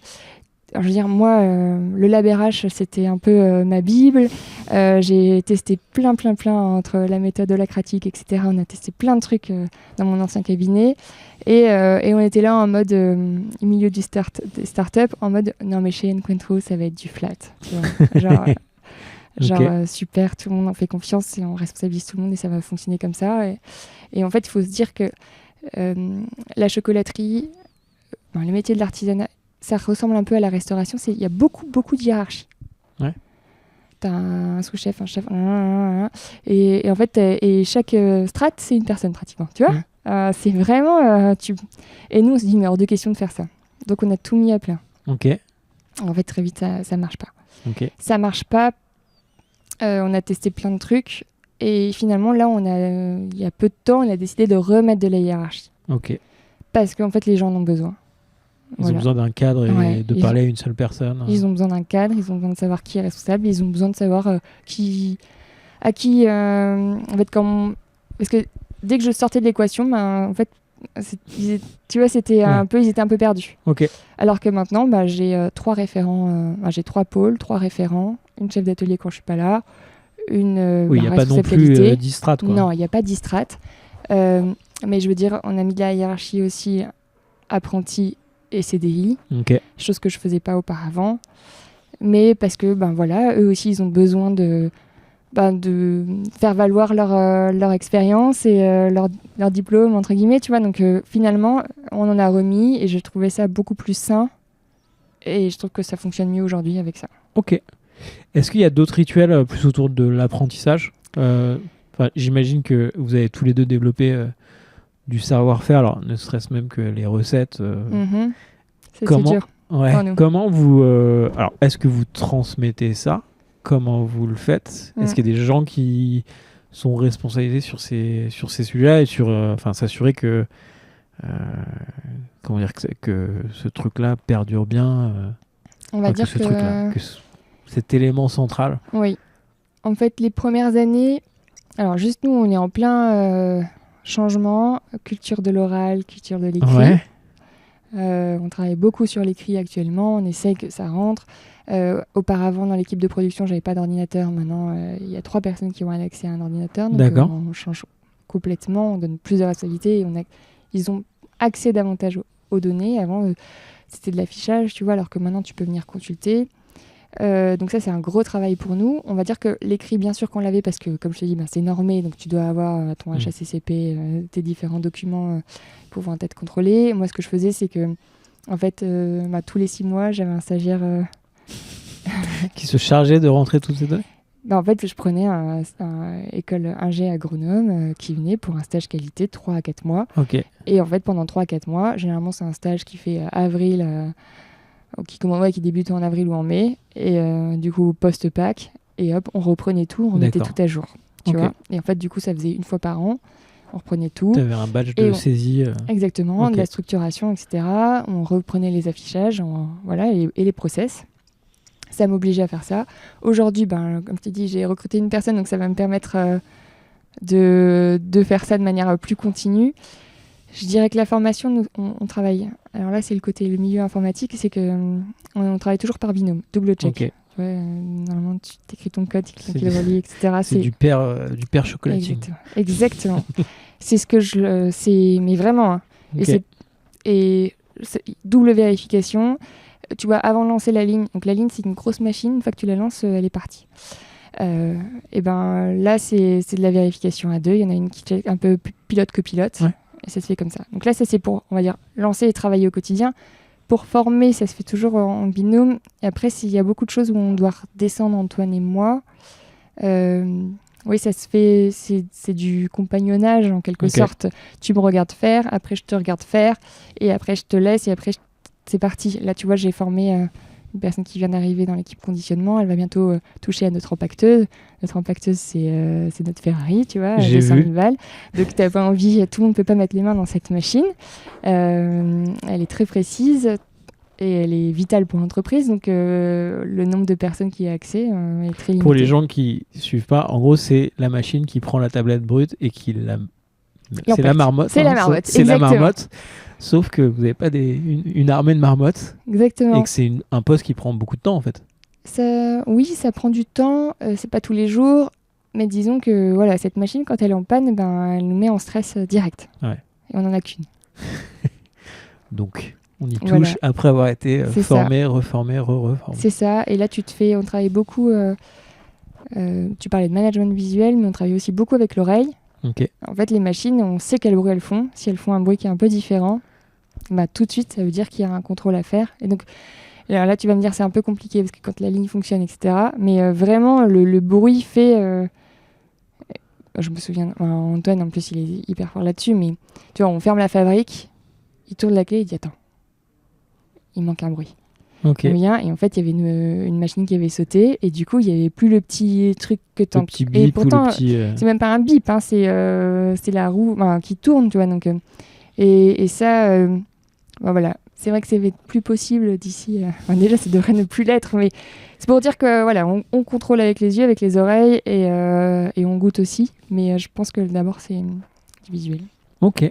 alors, je veux dire, moi, le Lab RH, c'était un peu ma bible. J'ai testé plein entre la méthode holacratique, etc. On a testé plein de trucs dans mon ancien cabinet. Et on était là en mode, au milieu des startups, en mode, non mais chez Encuentro, ça va être du flat. Tu vois genre super, tout le monde en fait confiance et on responsabilise tout le monde et ça va fonctionner comme ça. Et en fait, il faut se dire que la chocolaterie, le métier de l'artisanat, ça ressemble un peu à la restauration. Il y a beaucoup de hiérarchie. Ouais. T'as un sous-chef, un chef, et en fait, et chaque strate, c'est une personne pratiquement, tu vois. Ouais. C'est vraiment... Et nous, on se dit, mais hors de question de faire ça. Donc, on a tout mis à plat. Ok. En fait, très vite, ça marche pas. Ok. Ça marche pas. On a testé plein de trucs. Et finalement, là, il y a peu de temps, on a décidé de remettre de la hiérarchie. Ok. Parce qu'en fait, les gens en ont besoin. Ils ont besoin d'un cadre et de parler à une seule personne. Ils ont besoin d'un cadre, ils ont besoin de savoir qui est responsable, ils ont besoin de savoir en fait, parce que dès que je sortais de l'équation, en fait, tu vois, c'était ils étaient un peu perdus. Ok. Alors que maintenant, j'ai 3 référents, j'ai 3 pôles, 3 référents, une chef d'atelier quand je suis pas là, une oui, il n'y a pas non plus d'istrat, quoi. Non, il n'y a pas d'istrat. Mais je veux dire, on a mis de la hiérarchie aussi, apprenti et CDI, chose que je faisais pas auparavant, mais parce que eux aussi ils ont besoin de faire valoir leur expérience et leur diplôme entre guillemets, tu vois. Donc finalement on en a remis et j'ai trouvé ça beaucoup plus sain et je trouve que ça fonctionne mieux aujourd'hui avec ça. Ok. Est-ce qu'il y a d'autres rituels plus autour de l'apprentissage? J'imagine que vous avez tous les deux développé du savoir-faire, alors ne serait-ce même que les recettes. C'est dur. Comment vous... alors, est-ce que vous transmettez ça? Comment vous le faites? Est-ce qu'il y a des gens qui sont responsabilisés sur ces sujets et sur s'assurer que que ce truc-là perdure bien, on va dire que cet élément central? Oui. En fait, les premières années, alors juste nous, on est en plein changement, culture de l'oral, culture de l'écrit. Ouais. On travaille beaucoup sur l'écrit actuellement, on essaye que ça rentre. Auparavant, dans l'équipe de production, j'avais pas d'ordinateur. Maintenant, il y a 3 personnes qui ont un accès à un ordinateur. Donc, on change complètement, on donne plus de responsabilité. Ils ont accès davantage aux données. Avant, c'était de l'affichage, tu vois, alors que maintenant, tu peux venir consulter. Donc ça, c'est un gros travail pour nous. On va dire que l'écrit, bien sûr qu'on l'avait parce que, comme je te dis, c'est normé. Donc, tu dois avoir ton HACCP, tes différents documents pouvant être contrôlés. Moi, ce que je faisais, c'est que, en fait, tous les 6 mois, j'avais un stagiaire... qui se chargeait de rentrer toutes ces données? En fait, je prenais un école ingé agronome qui venait pour un stage qualité de 3 à 4 mois. Okay. Et en fait, pendant 3 à 4 mois, généralement, c'est un stage qui fait avril... qui débute en avril ou en mai, et du coup post-pack, et hop, on reprenait tout, on remettait tout à jour, tu vois. Et en fait, du coup, ça faisait 1 fois par an, on reprenait tout. Tu avais un badge de saisie. Exactement, de la structuration, etc. On reprenait les affichages, et les process. Ça m'obligeait à faire ça. Aujourd'hui, comme je t'ai dit, j'ai recruté une personne, donc ça va me permettre de faire ça de manière plus continue. Je dirais que la formation, nous, on travaille. Alors là, c'est le milieu informatique, c'est que on travaille toujours par binôme, double check. Okay. Normalement, tu t'écris ton code, tu le relis, etc. C'est du pair chocolating. Exactement. C'est ce que mais vraiment. Hein. Okay. Et c'est double vérification. Tu vois, avant de lancer la ligne, donc la ligne, c'est une grosse machine. Une fois que tu la lances, elle est partie. Et là, c'est de la vérification à 2. Il y en a une qui check un peu pilote que pilote. Ouais. Et ça se fait comme ça. Donc là, ça c'est pour, on va dire, lancer et travailler au quotidien. Pour former, ça se fait toujours en binôme. Et après, s'il y a beaucoup de choses où on doit redescendre, Antoine et moi, oui, ça se fait, c'est du compagnonnage en quelque sorte. Tu me regardes faire, après je te regarde faire, et après je te laisse, et après c'est parti. Là, tu vois, j'ai formé une personne qui vient d'arriver dans l'équipe conditionnement. Elle va bientôt toucher à notre empaqueteuse. Notre empaqueteuse, c'est notre Ferrari, tu vois, 200 000 balles. Donc, tu n'as pas envie, tout le monde ne peut pas mettre les mains dans cette machine. Elle est très précise et elle est vitale pour l'entreprise. Donc, le nombre de personnes qui y a accès est très limité. Pour les gens qui ne suivent pas, en gros, c'est la machine qui prend la tablette brute et qui la C'est la marmotte. C'est la marmotte, c'est la exactement. marmotte. Sauf que vous n'avez pas une armée de marmottes. Exactement. Et que c'est un poste qui prend beaucoup de temps en fait. Oui, ça prend du temps. C'est pas tous les jours. Mais disons que voilà, cette machine, quand elle est en panne, elle nous met en stress direct. Ouais. Et on n'en a qu'une. Donc, on y touche Voilà. après avoir été formé, reformé, reformé. C'est ça. Et là, on travaille beaucoup. Tu parlais de management visuel, mais on travaille aussi beaucoup avec l'oreille. Ok. En fait, les machines, on sait quel bruit elles font. Si elles font un bruit qui est un peu différent, tout de suite, ça veut dire qu'il y a un contrôle à faire. Et donc, alors là, tu vas me dire c'est un peu compliqué parce que quand la ligne fonctionne, etc. Mais vraiment, le bruit fait... je me souviens, Antoine, en plus, il est hyper fort là-dessus, mais tu vois, on ferme la fabrique, il tourne la clé, il dit attends, il manque un bruit. Ok. On vient, et en fait, il y avait une machine qui avait sauté, et du coup, il n'y avait plus le petit truc que tu Le petit bip et pourtant, ou le petit... c'est même pas un bip, hein, c'est la roue qui tourne, tu vois. Donc, et ça, voilà, c'est vrai que c'est plus possible d'ici. Déjà, ça devrait ne plus l'être, mais c'est pour dire que voilà, on contrôle avec les yeux, avec les oreilles, et on goûte aussi. Mais je pense que d'abord, c'est du visuel. Ok.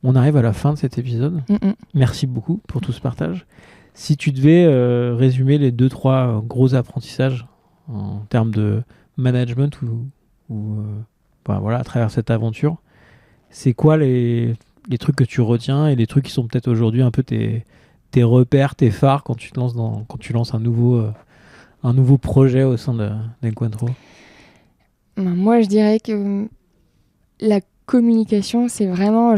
On arrive à la fin de cet épisode. Mm-mm. Merci beaucoup pour tout ce partage. Si tu devais résumer les 2-3 gros apprentissages en termes de management voilà, à travers cette aventure, c'est quoi les trucs que tu retiens et les trucs qui sont peut-être aujourd'hui un peu tes repères, tes phares quand tu lances un nouveau projet au sein d'Encuentro? Moi, je dirais que la communication, c'est vraiment,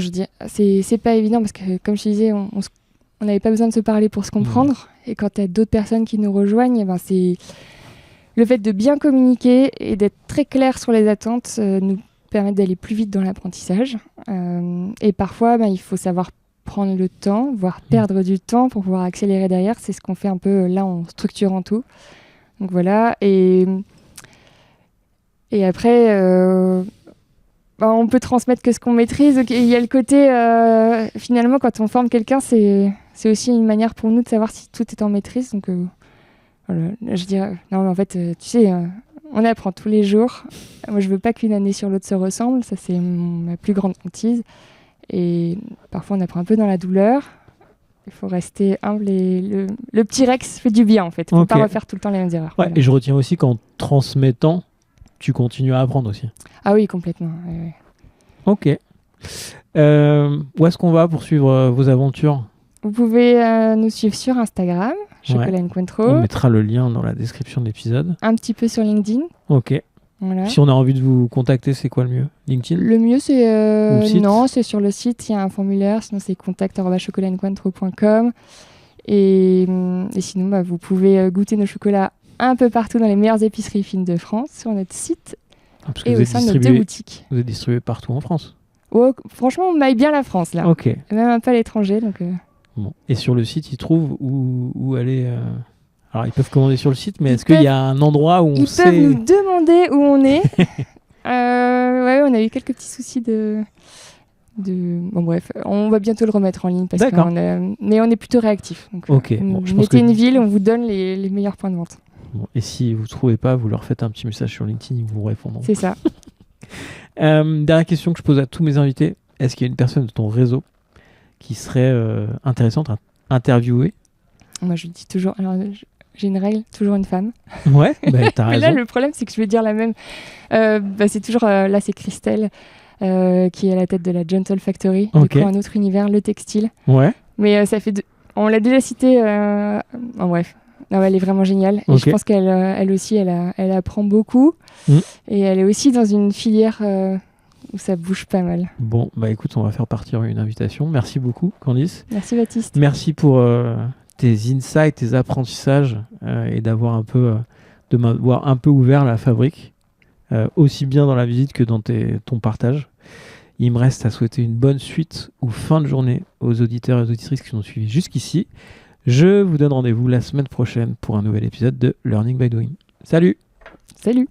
c'est pas évident parce que, comme je te disais, on n'avait pas besoin de se parler pour se comprendre. Et quand tu as d'autres personnes qui nous rejoignent, c'est le fait de bien communiquer et d'être très clair sur les attentes nous permet d'aller plus vite dans l'apprentissage. Et parfois, il faut savoir prendre le temps, voire perdre du temps pour pouvoir accélérer derrière. C'est ce qu'on fait un peu là en structurant tout. Donc voilà. Et après... on peut transmettre que ce qu'on maîtrise. Il y a le côté, finalement, quand on forme quelqu'un, c'est aussi une manière pour nous de savoir si tout est en maîtrise. Donc, voilà, je dirais, non, mais en fait, tu sais, on apprend tous les jours. Moi, je veux pas qu'une année sur l'autre se ressemble. Ça, c'est ma plus grande hantise. Et parfois, on apprend un peu dans la douleur. Il faut rester humble et le petit Rex fait du bien, en fait. Il ne faut pas refaire tout le temps les mêmes erreurs. Ouais, voilà. Et je retiens aussi qu'en transmettant, tu continues à apprendre aussi. Ah oui, complètement. Ouais. Ok. Où est-ce qu'on va pour suivre vos aventures ? Vous pouvez nous suivre sur Instagram, Chocolat Encuentro. On mettra le lien dans la description de l'épisode. Un petit peu sur LinkedIn. Ok. Voilà. Si on a envie de vous contacter, c'est quoi le mieux ? LinkedIn ? Le mieux, c'est... non, c'est sur le site, il y a un formulaire. Sinon, c'est contact@chocolatencuentro.com. Et sinon, vous pouvez goûter nos chocolats un peu partout dans les meilleures épiceries fines de France, sur notre site et au sein de nos 2 boutiques. Vous êtes distribué partout en France ? Oh, franchement, on maille bien la France, là. Ok. Et même un peu à l'étranger. Donc, Bon. Et sur le site, ils trouvent où aller Alors, ils peuvent commander sur le site, mais est-ce qu'il y a un endroit où on sait... Ils peuvent nous demander où on est. Ouais, on a eu quelques petits soucis de... Bon, bref, on va bientôt le remettre en ligne parce mais on est plutôt réactif. Donc, ok. Vous mettez une ville, on vous donne les meilleurs points de vente. Bon, et si vous ne trouvez pas, vous leur faites un petit message sur LinkedIn, ils vous répondront. C'est ça. Dernière question que je pose à tous mes invités. Est-ce qu'il y a une personne de ton réseau qui serait intéressante à interviewer ? Moi, je dis toujours... Alors, j'ai une règle, toujours une femme. Ouais, t'as raison. Mais là, le problème, c'est que je vais dire la même. C'est toujours... là, c'est Christelle qui est à la tête de la Gentle Factory. Okay. Du coup, un autre univers, le textile. Ouais. Mais ça fait... On l'a déjà cité... bref. Non, elle est vraiment géniale. Et je pense qu'elle aussi, elle apprend beaucoup. Et elle est aussi dans une filière où ça bouge pas mal. Bon, écoute, on va faire partir une invitation. Merci beaucoup, Candice. Merci, Baptiste. Merci pour tes insights, tes apprentissages et d'avoir de m'avoir un peu ouvert la fabrique, aussi bien dans la visite que dans ton partage. Il me reste à souhaiter une bonne suite ou fin de journée aux auditeurs et aux auditrices qui nous ont suivis jusqu'ici. Je vous donne rendez-vous la semaine prochaine pour un nouvel épisode de Learning by Doing. Salut! Salut!